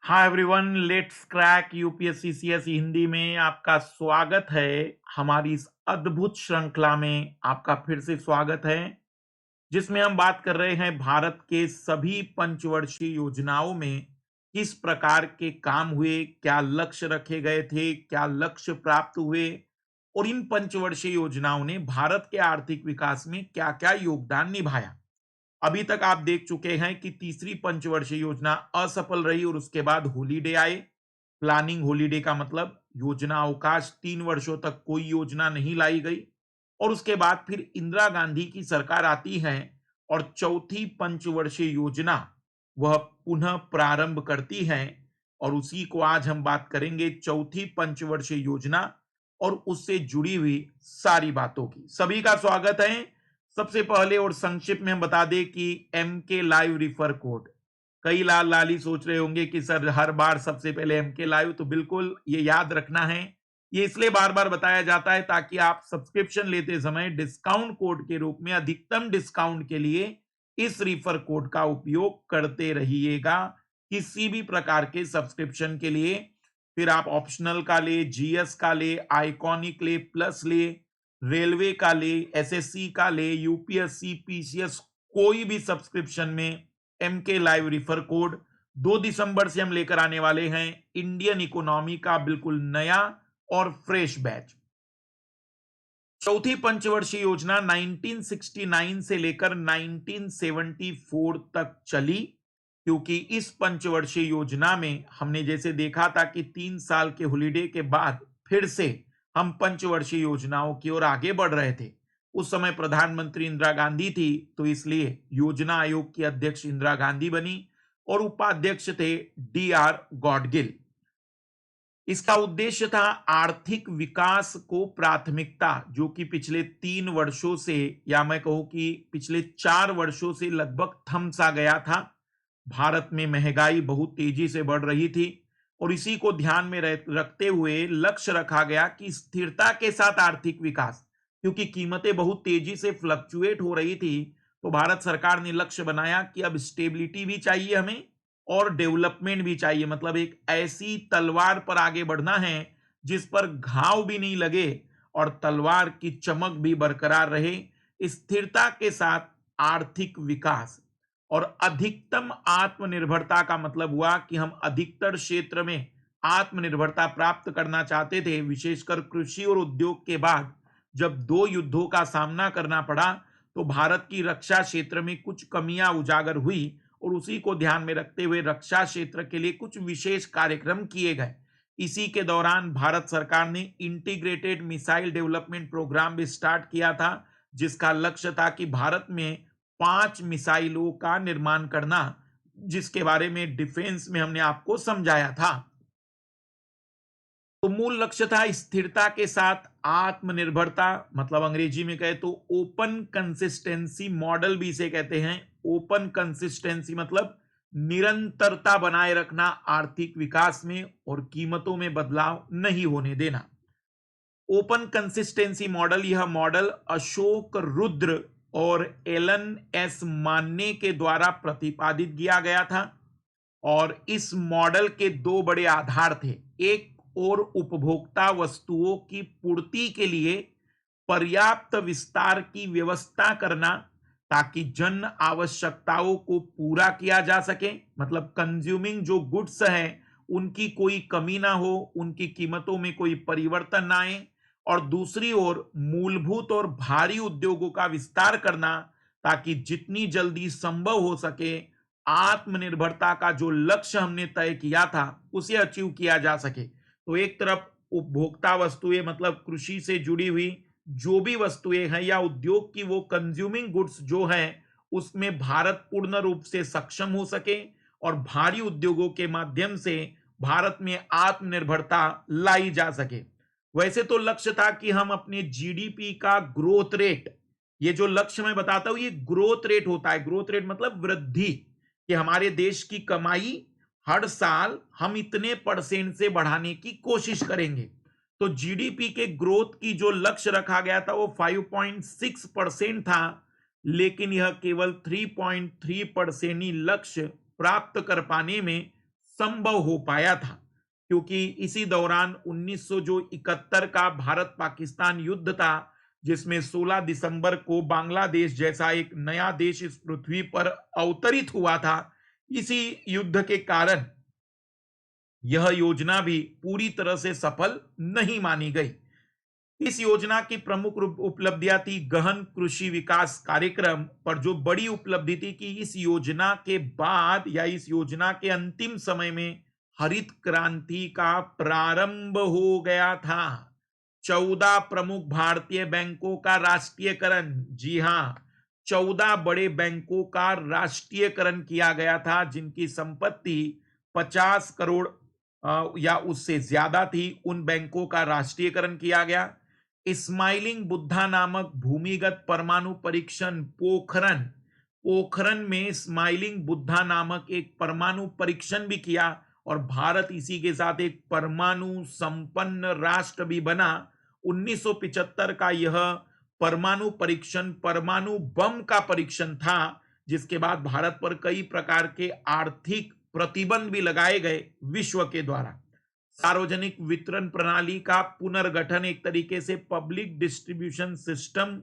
Hi everyone, let's crack UPSC CSE Hindi में आपका स्वागत है। हमारी इस अद्भुत श्रृंखला में आपका फिर से स्वागत है, जिसमें हम बात कर रहे हैं भारत के सभी पंचवर्षीय योजनाओं में किस प्रकार के काम हुए, क्या लक्ष्य रखे गए थे, क्या लक्ष्य प्राप्त हुए और इन पंचवर्षीय योजनाओं ने भारत के आर्थिक विकास में क्या-क्या योगदान निभाया। अभी तक आप देख चुके हैं कि तीसरी पंचवर्षीय योजना असफल रही और उसके बाद हॉलीडे आए। प्लानिंग हॉलीडे का मतलब योजना अवकाश 3 वर्षों तक कोई योजना नहीं लाई गई और उसके बाद फिर इंदिरा गांधी की सरकार आती है और चौथी पंचवर्षीय योजना वह पुनः प्रारंभ करती है और उसी को आज हम बात करेंगे, चौथी पंचवर्षीय योजना और उससे जुड़ी हुई सारी बातों की। सभी का स्वागत है। सबसे पहले और संक्षिप्त में हम बता दें कि एम के लाइव रिफर कोड। कई लाल लाली सोच रहे होंगे कि सर हर बार सबसे पहले एम के लाइव, तो बिल्कुल ये याद रखना है। ये इसलिए बार बार बताया जाता है ताकि आप सब्सक्रिप्शन लेते समय डिस्काउंट कोड के रूप में अधिकतम डिस्काउंट के लिए इस रिफर कोड का उपयोग करते रहिएगा किसी भी प्रकार के सब्सक्रिप्शन के लिए। फिर आप ऑप्शनल का ले, जीएस का ले, आइकॉनिक ले, प्लस ले, रेलवे का ले, एसएससी का ले, यूपीएससी, पीसीएस, कोई भी सब्सक्रिप्शन में एम के लाइव रिफर कोड 2 दिसंबर से हम लेकर आने वाले हैं इंडियन इकोनॉमी का बिल्कुल नया और फ्रेश बैच। चौथी पंचवर्षीय योजना 1969 से लेकर 1974 तक चली, क्योंकि इस पंचवर्षीय योजना में हमने जैसे देखा था कि 3 साल के हॉलीडे के बाद फिर से हम पंचवर्षीय योजनाओं की ओर आगे बढ़ रहे थे। उस समय प्रधानमंत्री इंदिरा गांधी थी, तो इसलिए योजना आयोग की अध्यक्ष इंदिरा गांधी बनी और उपाध्यक्ष थे डी आर गॉडगिल। इसका उद्देश्य था आर्थिक विकास को प्राथमिकता, जो कि पिछले 3 वर्षों से, या मैं कहूं कि पिछले 4 वर्षों से लगभग थम सा गया था। भारत में महंगाई बहुत तेजी से बढ़ रही थी और इसी को ध्यान में रखते हुए लक्ष्य रखा गया कि स्थिरता के साथ आर्थिक विकास, क्योंकि कीमतें बहुत तेजी से फ्लक्चुएट हो रही थी, तो भारत सरकार ने लक्ष्य बनाया कि अब स्टेबिलिटी भी चाहिए हमें और डेवलपमेंट भी चाहिए। मतलब एक ऐसी तलवार पर आगे बढ़ना है जिस पर घाव भी नहीं लगे और तलवार की चमक भी बरकरार रहे। स्थिरता के साथ आर्थिक विकास और अधिकतम आत्मनिर्भरता का मतलब हुआ कि हम अधिकतर क्षेत्र में आत्मनिर्भरता प्राप्त करना चाहते थे। विशेषकर कृषि और उद्योग के बाद जब 2 युद्धों का सामना करना पड़ा, तो भारत की रक्षा क्षेत्र में कुछ कमियां उजागर हुई और उसी को ध्यान में रखते हुए रक्षा क्षेत्र के लिए कुछ विशेष कार्यक्रम किए गए। इसी के दौरान भारत सरकार ने इंटीग्रेटेड मिसाइल डेवलपमेंट प्रोग्राम भी स्टार्ट किया था, जिसका लक्ष्य था कि भारत में 5 मिसाइलों का निर्माण करना, जिसके बारे में डिफेंस में हमने आपको समझाया था। तो मूल लक्ष्य था स्थिरता के साथ आत्मनिर्भरता, मतलब अंग्रेजी में कहे तो ओपन कंसिस्टेंसी मॉडल भी इसे कहते हैं। ओपन कंसिस्टेंसी मतलब निरंतरता बनाए रखना आर्थिक विकास में और कीमतों में बदलाव नहीं होने देना। ओपन कंसिस्टेंसी मॉडल, यह मॉडल अशोक रुद्र और एलन एस मान्ने के द्वारा प्रतिपादित किया गया था और इस मॉडल के 2 बड़े आधार थे। एक और उपभोक्ता वस्तुओं की पूर्ति के लिए पर्याप्त विस्तार की व्यवस्था करना, ताकि जन आवश्यकताओं को पूरा किया जा सके, मतलब कंज्यूमिंग जो गुड्स हैं उनकी कोई कमी ना हो, उनकी कीमतों में कोई परिवर्तन ना आए। और दूसरी ओर मूलभूत और भारी उद्योगों का विस्तार करना, ताकि जितनी जल्दी संभव हो सके आत्मनिर्भरता का जो लक्ष्य हमने तय किया था उसे अचीव किया जा सके। तो एक तरफ उपभोक्ता वस्तुएं, मतलब कृषि से जुड़ी हुई जो भी वस्तुएं हैं या उद्योग की वो कंज्यूमिंग गुड्स जो हैं, उसमें भारत पूर्ण रूप से सक्षम हो सके और भारी उद्योगों के माध्यम से भारत में आत्मनिर्भरता लाई जा सके। वैसे तो लक्ष्य था कि हम अपने जीडीपी का ग्रोथ रेट, ये जो लक्ष्य मैं बताता हूं ये ग्रोथ रेट होता है। ग्रोथ रेट मतलब वृद्धि, कि हमारे देश की कमाई हर साल हम इतने परसेंट से बढ़ाने की कोशिश करेंगे। तो जीडीपी के ग्रोथ की जो लक्ष्य रखा गया था वो 5.6% था, लेकिन यह केवल 3.3% ही लक्ष्य प्राप्त कर पाने में संभव हो पाया था, क्योंकि इसी दौरान 1971 का भारत पाकिस्तान युद्ध था, जिसमें 16 दिसंबर को बांग्लादेश जैसा एक नया देश इस पृथ्वी पर अवतरित हुआ था। इसी युद्ध के कारण यह योजना भी पूरी तरह से सफल नहीं मानी गई। इस योजना की प्रमुख उपलब्धियां थी गहन कृषि विकास कार्यक्रम, पर जो बड़ी उपलब्धि थी कि इस योजना के बाद या इस योजना के अंतिम समय में हरित क्रांति का प्रारंभ हो गया था। 14 प्रमुख भारतीय बैंकों का राष्ट्रीयकरण, जी हां, 14 बड़े बैंकों का राष्ट्रीयकरण किया गया था, जिनकी संपत्ति 50 करोड़ या उससे ज्यादा थी। उन बैंकों का राष्ट्रीयकरण किया गया। स्माइलिंग बुद्धा नामक भूमिगत परमाणु परीक्षण पोखरन, पोखरन में स्माइलिंग बुद्धा नामक एक परमाणु परीक्षण भी किया, और भारत इसी के साथ एक परमाणु संपन्न राष्ट्र भी बना। 1975 का यह परमाणु परीक्षण परमाणु बम का परीक्षण था, जिसके बाद भारत पर कई प्रकार के आर्थिक प्रतिबंध भी लगाए गए विश्व के द्वारा। सार्वजनिक वितरण प्रणाली का पुनर्गठन एक तरीके से पब्लिक डिस्ट्रीब्यूशन सिस्टम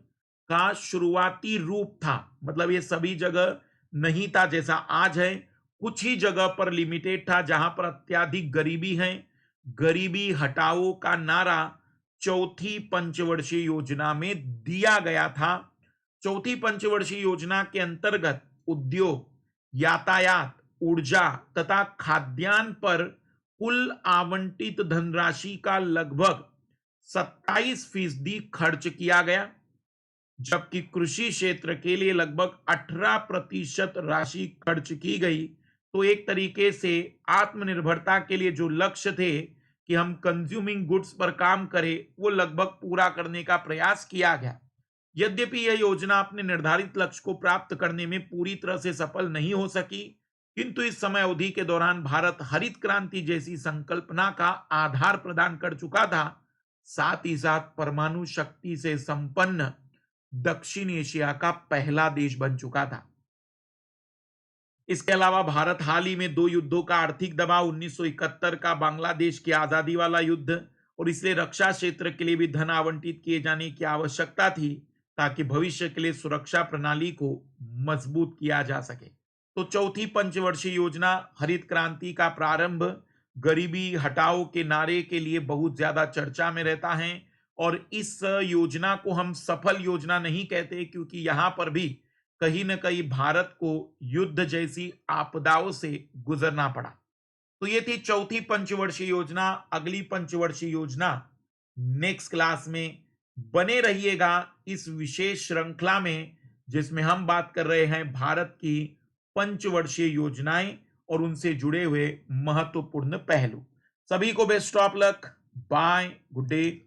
का शुरुआती रूप था। मतलब ये सभी जगह नहीं था जैसा आज है, कुछ ही जगह पर लिमिटेड था जहां पर अत्यधिक गरीबी है। गरीबी हटाओ का नारा चौथी पंचवर्षीय योजना में दिया गया था। चौथी पंचवर्षीय योजना के अंतर्गत उद्योग, यातायात, ऊर्जा तथा खाद्यान्न पर कुल आवंटित धनराशि का लगभग 27% खर्च किया गया, जबकि कृषि क्षेत्र के लिए लगभग 18% राशि खर्च की गई। तो एक तरीके से आत्मनिर्भरता के लिए जो लक्ष्य थे कि हम कंज्यूमिंग गुड्स पर काम करें, वो लगभग पूरा करने का प्रयास किया गया। यद्यपि यह योजना अपने निर्धारित लक्ष्य को प्राप्त करने में पूरी तरह से सफल नहीं हो सकी, किंतु इस समय अवधि के दौरान भारत हरित क्रांति जैसी संकल्पना का आधार प्रदान कर चुका था। साथ ही साथ परमाणु शक्ति से संपन्न दक्षिण एशिया का पहला देश बन चुका था। इसके अलावा भारत हाल ही में 2 युद्धों का आर्थिक दबाव, 1971 का बांग्लादेश की आजादी वाला युद्ध, और इसलिए रक्षा क्षेत्र के लिए भी धन आवंटित किए जाने की आवश्यकता थी, ताकि भविष्य के लिए सुरक्षा प्रणाली को मजबूत किया जा सके। तो चौथी पंचवर्षीय योजना हरित क्रांति का प्रारंभ गरीबी हटाओ के नारे के लिए बहुत ज्यादा चर्चा में रहता है, और इस योजना को हम सफल योजना नहीं कहते, क्योंकि यहां पर भी कहीं न कहीं भारत को युद्ध जैसी आपदाओं से गुजरना पड़ा। तो ये थी चौथी पंचवर्षीय योजना। अगली पंचवर्षीय योजना नेक्स्ट क्लास में बने रहिएगा इस विशेष श्रृंखला में, जिसमें हम बात कर रहे हैं भारत की पंचवर्षीय योजनाएं और उनसे जुड़े हुए महत्वपूर्ण पहलू। सभी को best of luck, bye, good day.